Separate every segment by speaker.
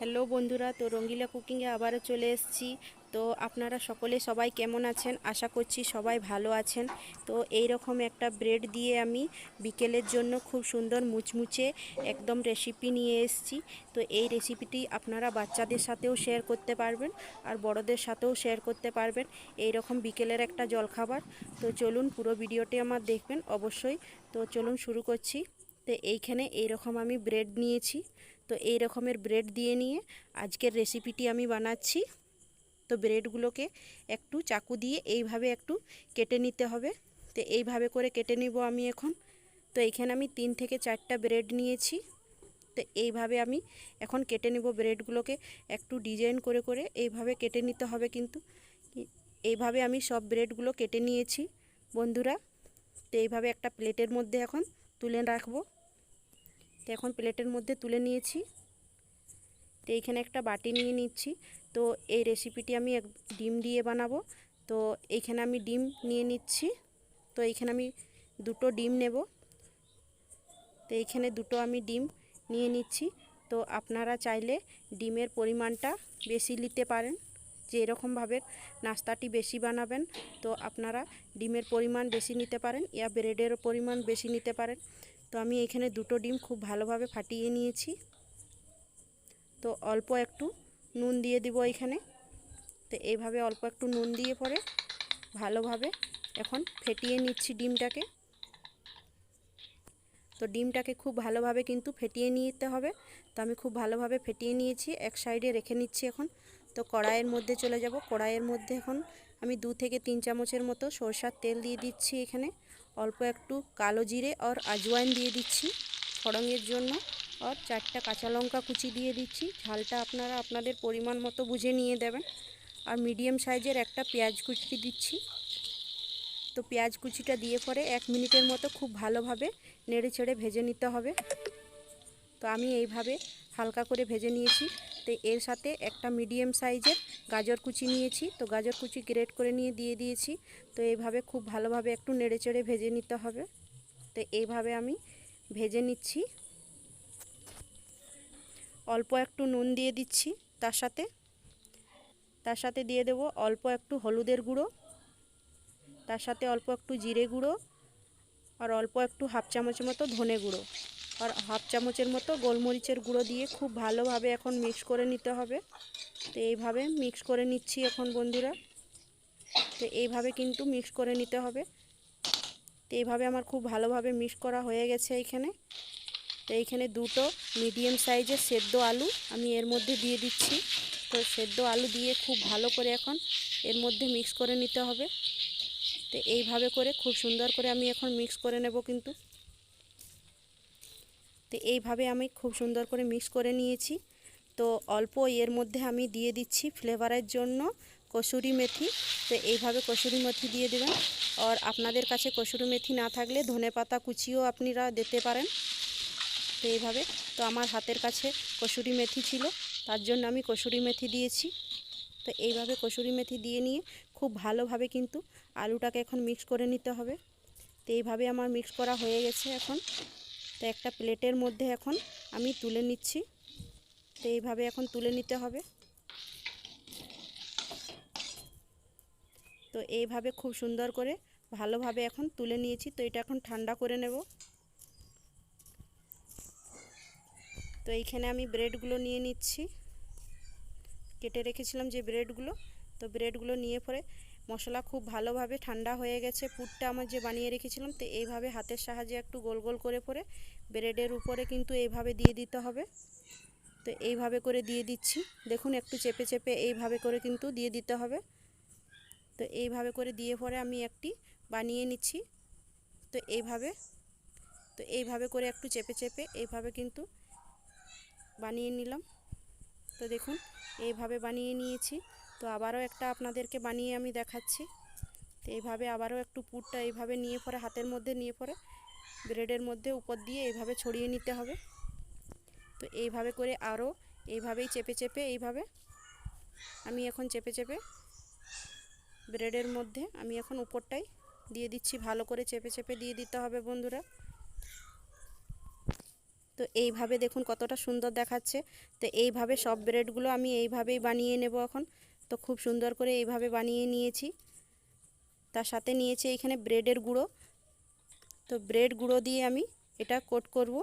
Speaker 1: Hello বন্ধুরা, তো রঙ্গিলা কুকিংয়ে আবারও চলে এসেছি। তো আপনারা সবাই কেমন আছেন? আশা করছি সবাই ভালো আছেন। তো এই রকম একটা ব্রেড দিয়ে আমি বিকেলের জন্য খুব সুন্দর মুচমুচে একদম রেসিপি নিয়ে এসেছি। তো এই রেসিপিটি আপনারা বাচ্চাদের সাথেও শেয়ার করতে পারবেন আর বড়দের সাথেও শেয়ার করতে পারবেন। এই রকম বিকেলের একটা জলখাবার। তো চলুন পুরো ভিডিওটি আমার দেখবেন অবশ্যই। তো চলুন শুরু করছি। তো এইখানে এইরকম আমি ব্রেড নিয়েছি। তো এই রকমের ব্রেড দিয়ে নিয়ে আজকের রেসিপিটি আমি বানাচ্ছি। তো ব্রেডগুলোকে একটু চাকু দিয়ে এইভাবে একটু কেটে নিতে হবে। তো এইভাবে করে কেটে নিব আমি এখন। তো এইখানে আমি 3 থেকে 4টা ব্রেড নিয়েছি। তো এইভাবে আমি এখন কেটে নিব ব্রেডগুলোকে একটু ডিজাইন করে করে এইভাবে কেটে নিতে হবে কিন্তু। এইভাবে আমি সব ব্রেডগুলো কেটে নিয়েছি বন্ধুরা। তো এইভাবে একটা প্লেটের মধ্যে এখন তুলে রাখবো। তো এখন প্লেটের মধ্যে তুলে নিয়েছি। তো এইখানে একটা বাটি নিয়ে নিচ্ছি। তো এই রেসিপিটি আমি ডিম দিয়ে বানাবো। তো এইখানে আমি ডিম নিয়ে নিচ্ছি। তো এইখানে আমি 2টো ডিম নেব। তো এইখানে 2টো আমি ডিম নিয়ে নিচ্ছি। তো আপনারা চাইলে ডিমের পরিমাণটা বেশি নিতে পারেন। যে এরকমভাবে নাস্তাটি বেশি বানাবেন তো আপনারা ডিমের পরিমাণ বেশি নিতে পারেন, ইয়া ব্রেডের পরিমাণ বেশি নিতে পারেন। তো আমি এখানে 2টো ডিম খুব ভালোভাবে ফাটিয়ে নিয়েছি। তো অল্প একটু নুন দিয়ে দিব এখানে। তো এইভাবে অল্প একটু নুন দিয়ে পরে ভালোভাবে এখন ফেটিয়ে নিচ্ছি ডিমটাকে। তো ডিমটাকে খুব ভালোভাবে কিন্তু ফেটিয়ে নিতে হবে। তো আমি খুব ভালোভাবে ফেটিয়ে নিয়েছি, এক সাইডে রেখে নিচ্ছি এখন। তো কড়াইয়ের মধ্যে চলে যাব। কড়াইয়ের মধ্যে এখন আমি 2 থেকে 3 চামচের মতো সরষার তেল দিয়ে দিচ্ছি এখানে। অল্প একটু কালো জিরে আর আজওয়াইন দিয়ে দিচ্ছি ফোড়নের জন্য। আর 4টা কাঁচা লঙ্কা কুচি দিয়ে দিচ্ছি। ঝালটা আপনারা আপনাদের পরিমাণ মতো বুঝে নিয়ে দেবেন। আর মিডিয়াম সাইজের একটা পেঁয়াজ কুচি দিচ্ছি। তো পেঁয়াজ কুচিটা দিয়ে পরে 1 মিনিটের মতো খুব ভালোভাবে নেড়ে চেড়ে ভেজে নিতে হবে। তো আমি এইভাবে হালকা করে ভেজে নিয়েছি। তো এর সাথে একটা মিডিয়াম সাইজের গাজর কুচি নিয়েছি। তো গাজর কুচি গ্রেট করে নিয়ে দিয়ে দিয়েছি। তো এইভাবে খুব ভালোভাবে একটু নেড়ে চেড়ে ভেজে নিতে হবে। তো এইভাবে আমি ভেজে নিচ্ছি। অল্প একটু নুন দিয়ে দিচ্ছি তার সাথে দিয়ে দেব অল্প একটু হলুদের গুঁড়ো, তার সাথে অল্প একটু জিরে গুঁড়ো, আর অল্প একটু হাফ চামচের মতো ধনে গুঁড়ো, আর হাফ চামচের মতো গোলমরিচের গুঁড়ো দিয়ে খুব ভালোভাবে এখন মিক্স করে নিতে হবে। তো এইভাবে মিক্স করে নিচ্ছি এখন বন্ধুরা। তো এইভাবে কিন্তু মিক্স করে নিতে হবে। তো এইভাবে আমার খুব ভালোভাবে মিক্স করা হয়ে গেছে এইখানে। তো এইখানে 2টো মিডিয়াম সাইজের সেদ্ধ আলু আমি এর মধ্যে দিয়ে দিচ্ছি। তো সেদ্ধ আলু দিয়ে খুব ভালো করে এখন এর মধ্যে মিক্স করে নিতে হবে। তো এইভাবে করে খুব সুন্দর করে আমি এখন মিক্স করে নেব কিন্তু। তো এইভাবে আমি খুব সুন্দর করে মিক্স করে নিয়েছি। তো অল্প এর মধ্যে আমি দিয়ে দিচ্ছি ফ্লেভারের জন্য কসুরি মেথি। তো এইভাবে কসুরি মেথি দিয়ে দেবেন। আর আপনাদের কাছে কসুরি মেথি না থাকলে ধনেপাতা কুচিও আপনারা দিতে পারেন। তো এইভাবে, তো আমার হাতের কাছে কসুরি মেথি ছিল, তার জন্য আমি কসুরি মেথি দিয়েছি। তো এইভাবে কসুরি মেথি দিয়ে নিয়ে খুব ভালোভাবে কিন্তু আলুটাকে এখন মিক্স করে নিতে হবে। তো এইভাবে আমার মিক্স করা হয়ে গেছে এখন। তো একটা প্লেটের মধ্যে এখন আমি তুলে নিচ্ছি। তো এইভাবে এখন তুলে নিতে হবে। তো এইভাবে খুব সুন্দর করে ভালোভাবে এখন তুলে নিয়েছি। তো এটা এখন ঠান্ডা করে নেব। তো এইখানে আমি ব্রেডগুলো নিয়ে নিচ্ছি, কেটে রেখেছিলাম যে ব্রেডগুলো। তো ব্রেডগুলো নিয়ে পরে মশলা খুব ভালোভাবে ঠান্ডা হয়ে গেছে, পুরটা আমার যে বানিয়ে রেখেছিলাম। তো এইভাবে হাতের সাহায্যে একটু গোল গোল করে পরে ব্রেডের উপরে কিন্তু এইভাবে দিয়ে দিতে হবে। তো এইভাবে করে দিয়ে দিচ্ছি, দেখুন একটু চেপে চেপে এইভাবে করে কিন্তু দিয়ে দিতে হবে। তো এইভাবে করে দিয়ে পরে আমি একটি বানিয়ে নিচ্ছি। তো এইভাবে করে একটু চেপে চেপে এইভাবে কিন্তু বানিয়ে নিলাম। তো দেখুন এইভাবে বানিয়ে নিয়েছি। তো আবারও একটা আপনাদেরকে বানিয়ে আমি দেখাচ্ছি। তো এইভাবে আবারও একটু পুরটা এইভাবে নিয়ে পরে হাতের মধ্যে নিয়ে পরে ব্রেডের মধ্যে উপর দিয়ে এইভাবে ছড়িয়ে নিতে হবে। তো এইভাবে করে আরও এইভাবেই চেপে চেপে এইভাবে আমি এখন চেপে চেপে ব্রেডের মধ্যে আমি এখন উপরটাই দিয়ে দিচ্ছি। ভালো করে চেপে চেপে দিয়ে দিতে হবে বন্ধুরা। তো এইভাবে দেখুন কতটা সুন্দর দেখাচ্ছে। তো এইভাবে সব ব্রেডগুলো আমি এইভাবেই বানিয়ে নেব এখন। তো খুব সুন্দর করে এইভাবে বানিয়ে নিয়েছি। তার সাথে নিয়েছি এখানে ব্রেডের গুঁড়ো। তো ব্রেড গুঁড়ো দিয়ে আমি এটা কোট করব।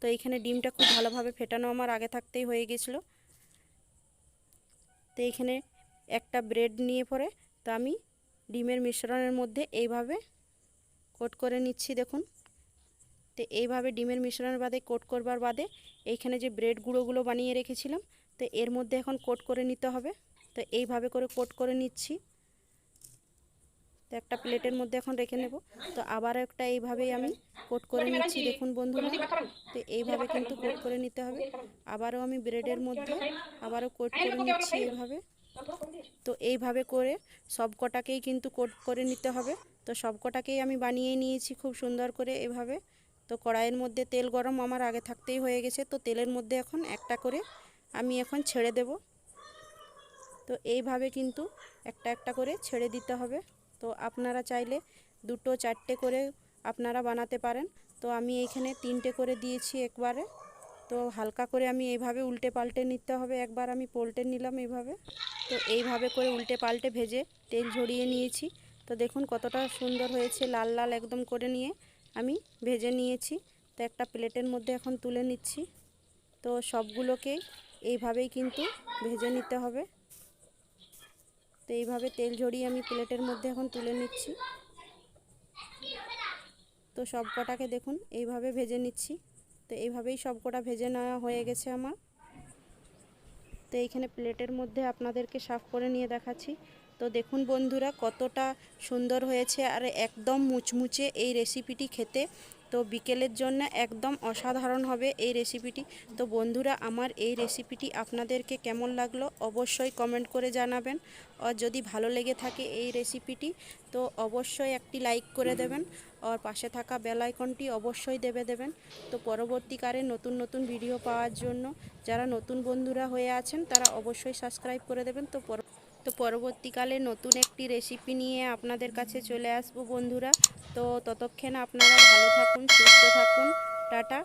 Speaker 1: তো এইখানে ডিমটা খুব ভালোভাবে ফেটানো আমার আগে থাকতেই হয়ে গেছিলো। তো এইখানে একটা ব্রেড নিয়ে পরে তো আমি ডিমের মিশ্রণের মধ্যে এইভাবে কোট করে নিচ্ছি দেখুন। তো এইভাবে ডিমের মিশ্রণের বাদে কোট করবার বাদে এইখানে যে ব্রেড গুঁড়োগুলো বানিয়ে রেখেছিলাম তো এর মধ্যে এখন কোট করে নিতে হবে। তো এইভাবে করে কোট করে নিচ্ছি। তো একটা প্লেটের মধ্যে এখন রেখে নেব। তো আবার একটা এইভাবেই আমি কোট করে নিচ্ছি দেখুন বন্ধুরা। তো এইভাবে কিন্তু কোট করে নিতে হবে। আবারও আমি ব্রেডের মধ্যে আবারও কোট করে নিচ্ছি এইভাবে। তো এইভাবে করে সব কটাকেই কিন্তু কোট করে নিতে হবে। তো সব কটাকেই আমি বানিয়ে নিয়েছি খুব সুন্দর করে এভাবে। তো কড়াইয়ের মধ্যে তেল গরম আমার আগে থাকতেই হয়ে গেছে। তো তেলের মধ্যে এখন একটা করে আমি এখন ছেড়ে দেব। তো এইভাবে কিন্তু একটা একটা করে ছেড়ে দিতে হবে। তো আপনারা চাইলে দুটো চারটে করে আপনারা বানাতে পারেন। তো আমি এইখানে তিনটে করে দিয়েছি একবারে। তো হালকা করে আমি এইভাবে উল্টে পাল্টে নিতে হবে। একবার আমি পল্টে নিলাম এইভাবে। তো এইভাবে করে উল্টে পাল্টে ভেজে তেল ঝরিয়ে নিয়েছি। তো দেখুন কতটা সুন্দর হয়েছে, লাল লাল একদম করে নিয়ে আমি ভেজে নিয়েছি। তো একটা প্লেটের মধ্যে এখন তুলে নিচ্ছি। তো সবগুলোকে এইভাবেই কিন্তু ভেজে নিতে হবে। তো এইভাবে তেল ঝরিয়ে আমি প্লেটের মধ্যে এখন তুলে নিচ্ছি। তো সব কটাকে দেখুন এইভাবে ভেজে নিচ্ছি। তো এইভাবেই সব কটা ভেজে নেওয়া হয়ে গেছে আমার। তো এইখানে প্লেটের মধ্যে আপনাদেরকে সার্ভ করে নিয়ে দেখাচ্ছি। তো দেখুন বন্ধুরা কতটা সুন্দর হয়েছে আর একদম মুচমুচে এই রেসিপিটি খেতে। তো বিকেলের জন্য একদম অসাধারণ হবে এই রেসিপিটি। তো বন্ধুরা আমার এই রেসিপিটি আপনাদেরকে কেমন লাগলো অবশ্যই কমেন্ট করে জানাবেন। আর যদি ভালো লেগে থাকে এই রেসিপিটি তো অবশ্যই একটি লাইক করে দেবেন। আর পাশে থাকা বেল আইকনটি অবশ্যই দেবেন। তো পরবর্তীকালে নতুন নতুন ভিডিও পাওয়ার জন্য যারা নতুন বন্ধুরা হয়ে আছেন তারা অবশ্যই সাবস্ক্রাইব করে দেবেন। তো পরবর্তীকালে নতুন একটি রেসিপি নিয়ে আপনাদের কাছে চলে আসবো বন্ধুরা। তো ততক্ষণ আপনারা ভালো থাকুন, সুস্থ থাকুন। টাটা।